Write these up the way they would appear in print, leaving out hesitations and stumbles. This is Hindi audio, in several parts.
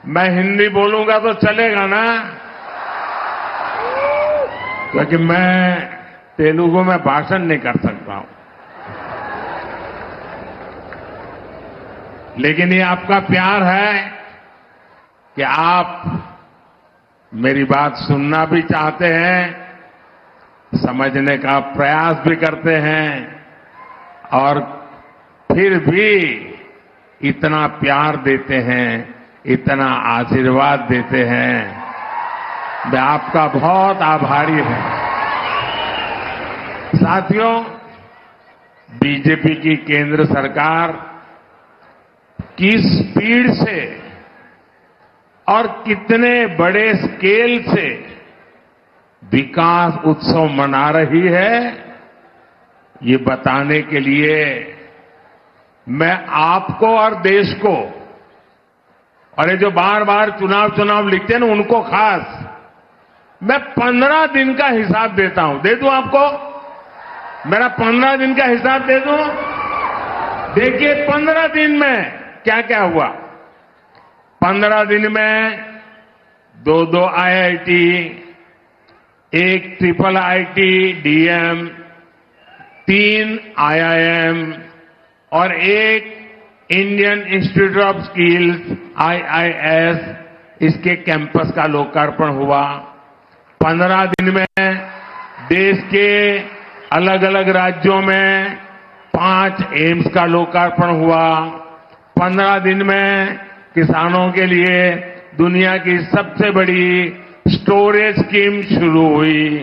मैं हिंदी बोलूंगा तो चलेगा ना? क्योंकि मैं तेलुगु में भाषण नहीं कर सकता हूं। लेकिन ये आपका प्यार है कि आप मेरी बात सुनना भी चाहते हैं, समझने का प्रयास भी करते हैं और फिर भी इतना प्यार देते हैं, इतना आशीर्वाद देते हैं। मैं आपका बहुत आभारी हूं। साथियों, बीजेपी की केंद्र सरकार किस स्पीड से और कितने बड़े स्केल से विकास उत्सव मना रही है, ये बताने के लिए मैं आपको और देश को, और ये जो बार बार चुनाव लिखते हैं ना, उनको खास मैं 15 दिन का हिसाब देता हूं। दे दूं आपको? मेरा 15 दिन का हिसाब दे दूं? देखिए 15 दिन में क्या क्या हुआ। 15 दिन में 2 IIT, 1 triple IIT DM, 3 IIM और 1 Indian institute of skills IIS, इसके कैंपस का लोकार्पण हुआ। 15 दिन में देश के अलग अलग राज्यों में 5 एम्स का लोकार्पण हुआ। 15 दिन में किसानों के लिए दुनिया की सबसे बड़ी स्टोरेज स्कीम शुरू हुई।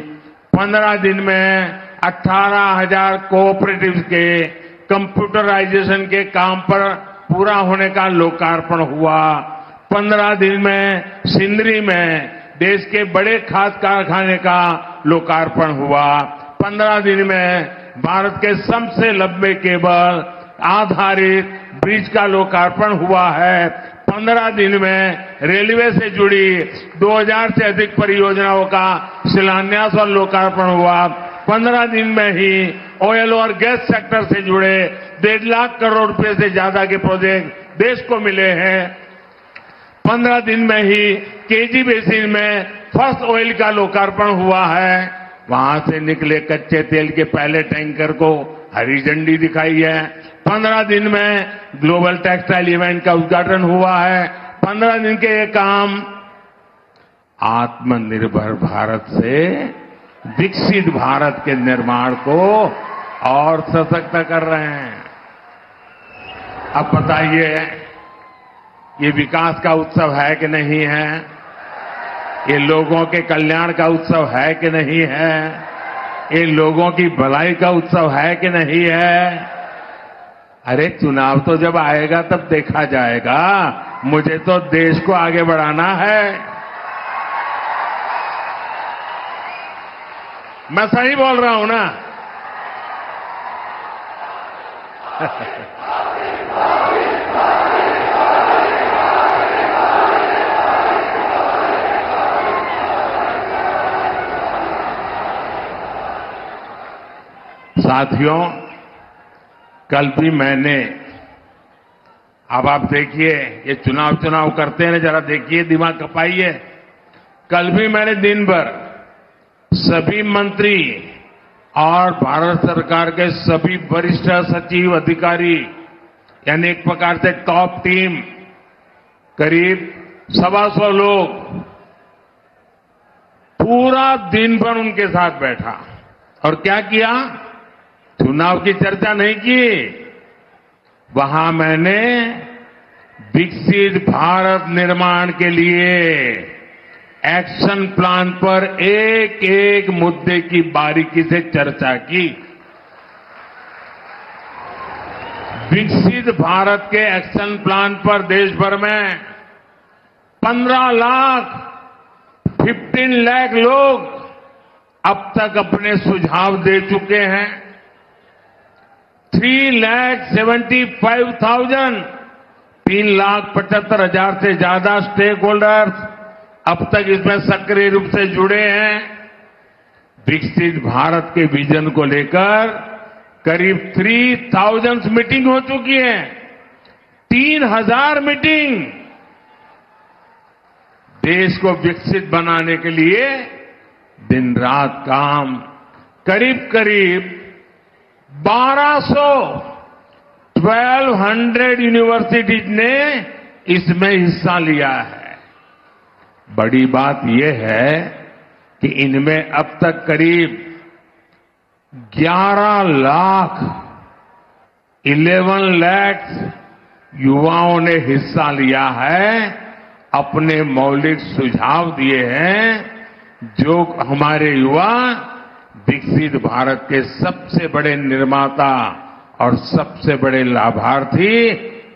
15 दिन में 18,000 कोऑपरेटिव्स के कंप्यूटराइजेशन के काम पर पूरा होने का लोकार्पण हुआ। 15 दिन में सिंदरी में देश के बड़े खाद कारखाने का लोकार्पण हुआ। 15 दिन में भारत के सबसे लंबे केबल आधारित ब्रिज का लोकार्पण हुआ है। 15 दिन में रेलवे से जुड़ी 2000 से अधिक परियोजनाओं का शिलान्यास और लोकार्पण हुआ। 15 दिन में ही ऑयल और गैस सेक्टर से जुड़े 1.5 लाख करोड़ रुपए से ज्यादा के प्रोजेक्ट देश को मिले हैं। 15 दिन में ही केजी बेसिन में फर्स्ट ऑयल का लोकार्पण हुआ है। वहां से निकले कच्चे तेल के पहले टैंकर को हरी झंडी दिखाई है। 15 दिन में ग्लोबल टेक्सटाइल इवेंट का उद्घाटन हुआ है। 15 दिन के ये काम आत्मनिर्भर भारत से विकसित भारत के निर्माण को और सशक्त कर रहे हैं। अब बताइए, ये विकास का उत्सव है कि नहीं है? ये लोगों के कल्याण का उत्सव है कि नहीं है? ये लोगों की भलाई का उत्सव है कि नहीं है? अरे चुनाव तो जब आएगा तब देखा जाएगा। मुझे तो देश को आगे बढ़ाना है। मैं सही बोल रहा हूं ना? साथियों, कल भी मैंने, अब आप देखिए, ये चुनाव करते हैं ना, जरा देखिए, दिमाग खपाइए। कल भी मैंने दिन भर सभी मंत्री और भारत सरकार के सभी वरिष्ठ सचिव अधिकारी, यानी एक प्रकार से टॉप टीम, करीब 125 लोग, पूरा दिन भर उनके साथ बैठा और क्या किया? चुनाव की चर्चा नहीं की। वहां मैंने विकसित भारत निर्माण के लिए एक्शन प्लान पर एक एक मुद्दे की बारीकी से चर्चा की। विकसित भारत के एक्शन प्लान पर देश भर में 15 लाख लोग अब तक अपने सुझाव दे चुके हैं। 3,75,000 से ज्यादा स्टेक होल्डर्स अब तक इसमें सक्रिय रूप से जुड़े हैं। विकसित भारत के विजन को लेकर करीब 3,000 मीटिंग हो चुकी है। 3,000 मीटिंग। देश को विकसित बनाने के लिए दिन रात काम करीब करीब 1200 यूनिवर्सिटीज ने इसमें हिस्सा लिया है। बड़ी बात यह है कि इनमें अब तक करीब 11 लाख युवाओं ने हिस्सा लिया है, अपने मौलिक सुझाव दिए हैं, जो हमारे युवा विकसित भारत के सबसे बड़े निर्माता और सबसे बड़े लाभार्थी,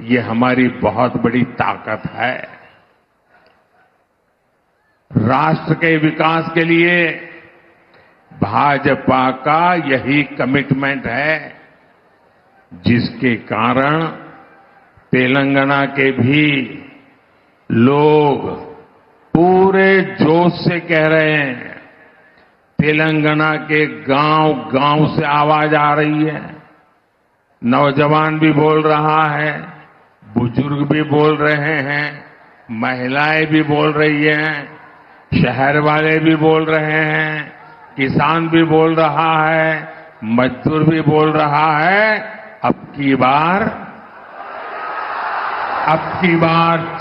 ये हमारी बहुत बड़ी ताकत है। राष्ट्र के विकास के लिए भाजपा का यही कमिटमेंट है, जिसके कारण तेलंगाना के भी लोग पूरे जोश से कह रहे हैं। तेलंगाना के गांव-गांव से आवाज आ रही है, नौजवान भी बोल रहा है, बुजुर्ग भी बोल रहे हैं, महिलाएं भी बोल रही हैं, शहर वाले भी बोल रहे हैं, किसान भी बोल रहा है, मजदूर भी बोल रहा है। अब की बार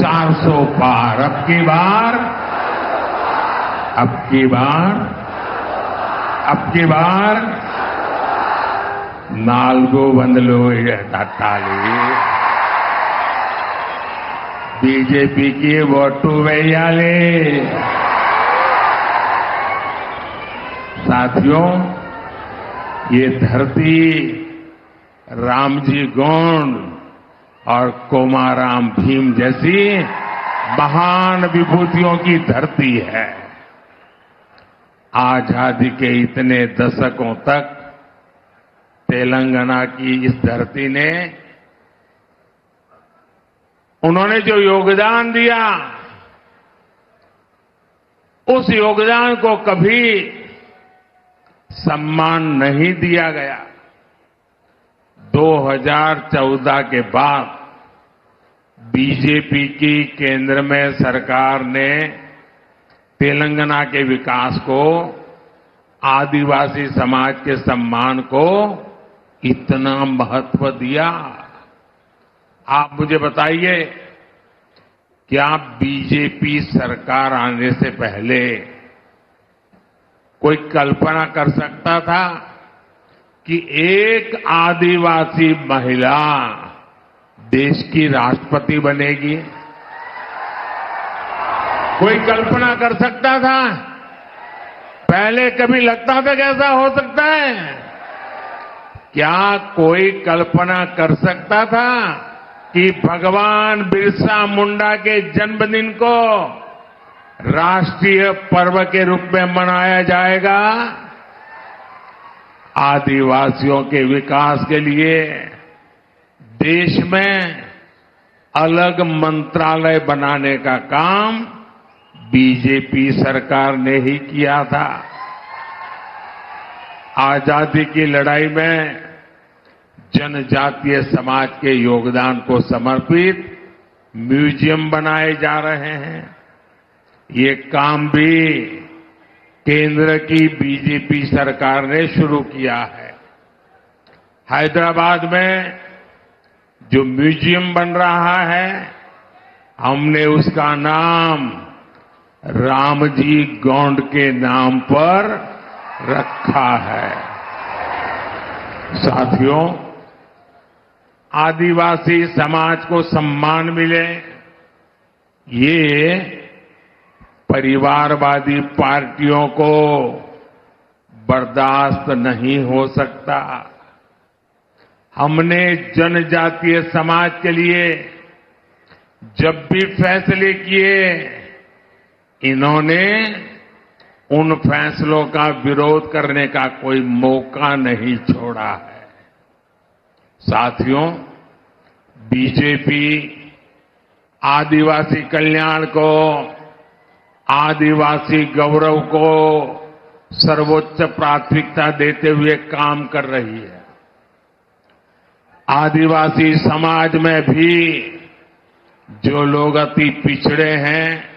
400 पार, अब की बार 400 తట్టాలి। బీజేపీకి ఓటు వేయాలి। साथियों, ये धरती रामजी गोंड और कोमाराम भीम जैसी महान विभूतियों की धरती है। आजादी के इतने दशकों तक तेलंगाना की इस धरती ने उन्होंने जो योगदान दिया, उस योगदान को कभी सम्मान नहीं दिया गया। 2014 के बाद बीजेपी की केंद्र में सरकार ने तेलंगाना के विकास को, आदिवासी समाज के सम्मान को इतना महत्व दिया। आप मुझे बताइए, क्या बीजेपी सरकार आने से पहले कोई कल्पना कर सकता था कि एक आदिवासी महिला देश की राष्ट्रपति बनेगी? कोई कल्पना कर सकता था? पहले कभी लगता था कि ऐसा हो सकता है? क्या कोई कल्पना कर सकता था कि भगवान बिरसा मुंडा के जन्मदिन को राष्ट्रीय पर्व के रूप में मनाया जाएगा? आदिवासियों के विकास के लिए देश में अलग मंत्रालय बनाने का काम बीजेपी सरकार ने ही किया था। आजादी की लड़ाई में जनजातीय समाज के योगदान को समर्पित म्यूजियम बनाए जा रहे हैं। ये काम भी केंद्र की बीजेपी सरकार ने शुरू किया है। हैदराबाद में जो म्यूजियम बन रहा है, हमने उसका नाम रामजी गोंड के नाम पर रखा है। साथियों, आदिवासी समाज को सम्मान मिले, ये परिवारवादी पार्टियों को बर्दाश्त नहीं हो सकता। हमने जनजातीय समाज के लिए जब भी फैसले किए, इन्होंने उन फैसलों का विरोध करने का कोई मौका नहीं छोड़ा है। साथियों, बीजेपी आदिवासी कल्याण को, आदिवासी गौरव को सर्वोच्च प्राथमिकता देते हुए काम कर रही है। आदिवासी समाज में भी जो लोग अति पिछड़े हैं,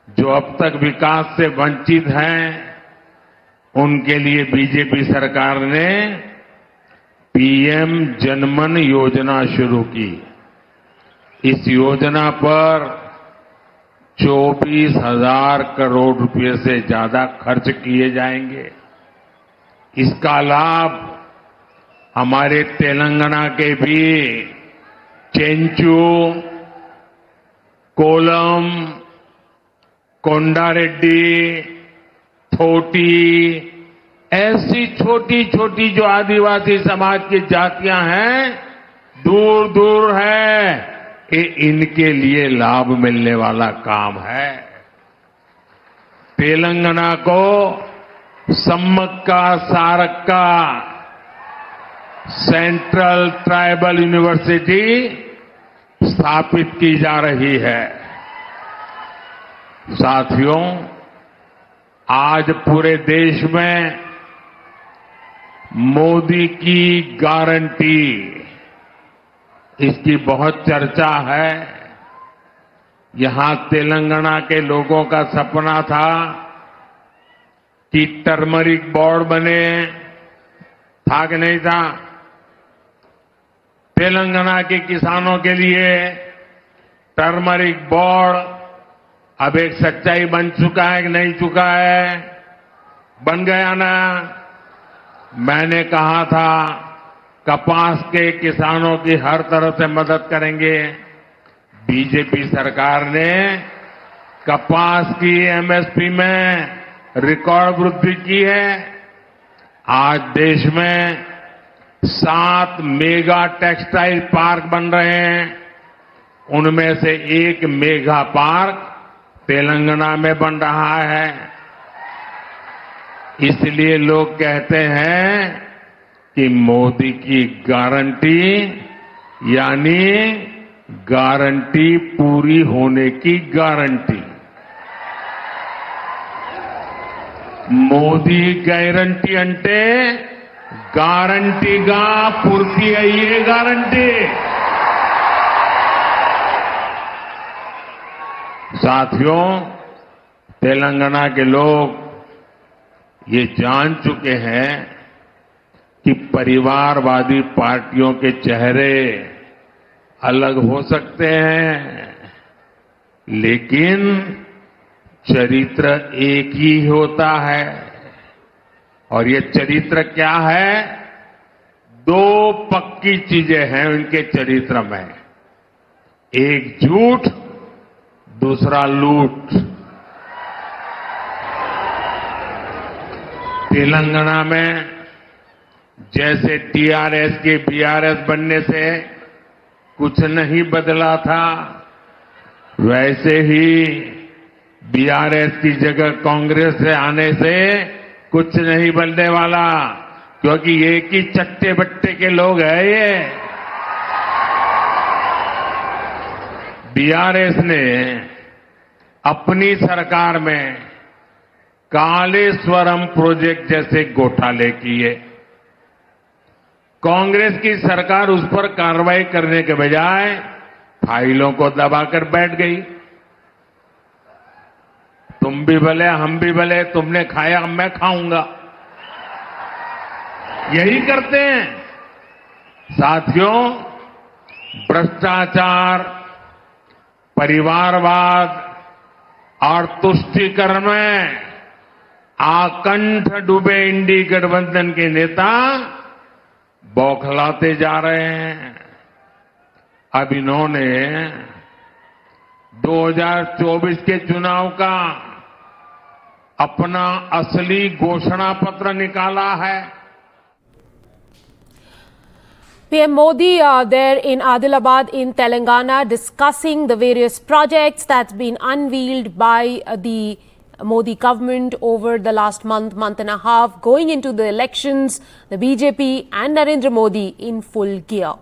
जो अब तक विकास से वंचित हैं, उनके लिए बीजेपी सरकार ने पीएम जनमन योजना शुरू की। इस योजना पर 24,000 करोड़ रुपए से ज्यादा खर्च किए जाएंगे। इसका लाभ हमारे तेलंगाना के भी चेंचू, कोलम, कोंडारेड्डी, थोटी, ऐसी छोटी छोटी जो आदिवासी समाज की जातियां हैं, दूर दूर है, ये इनके लिए लाभ मिलने वाला काम है। तेलंगाना को Sammakka Sarakka central tribal university स्थापित की जा रही है। साथियों, आज पूरे देश में मोदी की गारंटी, इसकी बहुत चर्चा है। यहां तेलंगाना के लोगों का सपना था कि टर्मरिक बोर्ड बने, था कि नहीं था? तेलंगाना के किसानों के लिए टर्मरिक बोर्ड अब एक सच्चाई बन चुका है कि नहीं चुका है? बन गया ना? मैंने कहा था कपास के किसानों की हर तरह से मदद करेंगे। बीजेपी सरकार ने कपास की एमएसपी में रिकॉर्ड वृद्धि की है। आज देश में 7 मेगा टेक्सटाइल पार्क बन रहे हैं। उनमें से एक मेगा पार्क तेलंगाना में बन रहा है। इसलिए लोग कहते हैं कि मोदी की गारंटी यानी गारंटी पूरी होने की गारंटी। మోదీ గ్యారంటీ అంటే గ్యారంటీగా పూర్తి అయ్యే గ్యారంటీ। साथियों, तेलंगाना के लोग ये जान चुके हैं कि परिवारवादी पार्टियों के चेहरे अलग हो सकते हैं, लेकिन चरित्र एक ही होता है। और ये चरित्र क्या है? 2 पक्की चीजें हैं उनके चरित्र में, एक झूठ, दूसरा लूट। तेलंगाना में जैसे टीआरएस के बीआरएस बनने से कुछ नहीं बदला था, वैसे ही बीआरएस की जगह कांग्रेस से आने से कुछ नहीं बनने वाला, क्योंकि एक ही चट्टे बट्टे के लोग हैं ये। बीआरएस ने अपनी सरकार में कालेश्वरम प्रोजेक्ट जैसे घोटाले किए। कांग्रेस की सरकार उस पर कार्रवाई करने के बजाय फाइलों को दबाकर बैठ गई। तुम भी भले हम भी भले, तुमने खाया मैं खाऊंगा, यही करते हैं। साथियों, भ्रष्टाचार, परिवारवाद और तुष्टीकरण में आकंठ डूबे इंडी गठबंधन के नेता बौखलाते जा रहे हैं। अब इन्होंने 2024 के चुनाव का अपना असली घोषणा पत्र निकाला है। PM Modi there in Adilabad in Telangana discussing the various projects that's been unveiled by the Modi government over the last month and a half, going into the elections, the BJP and Narendra Modi in full gear.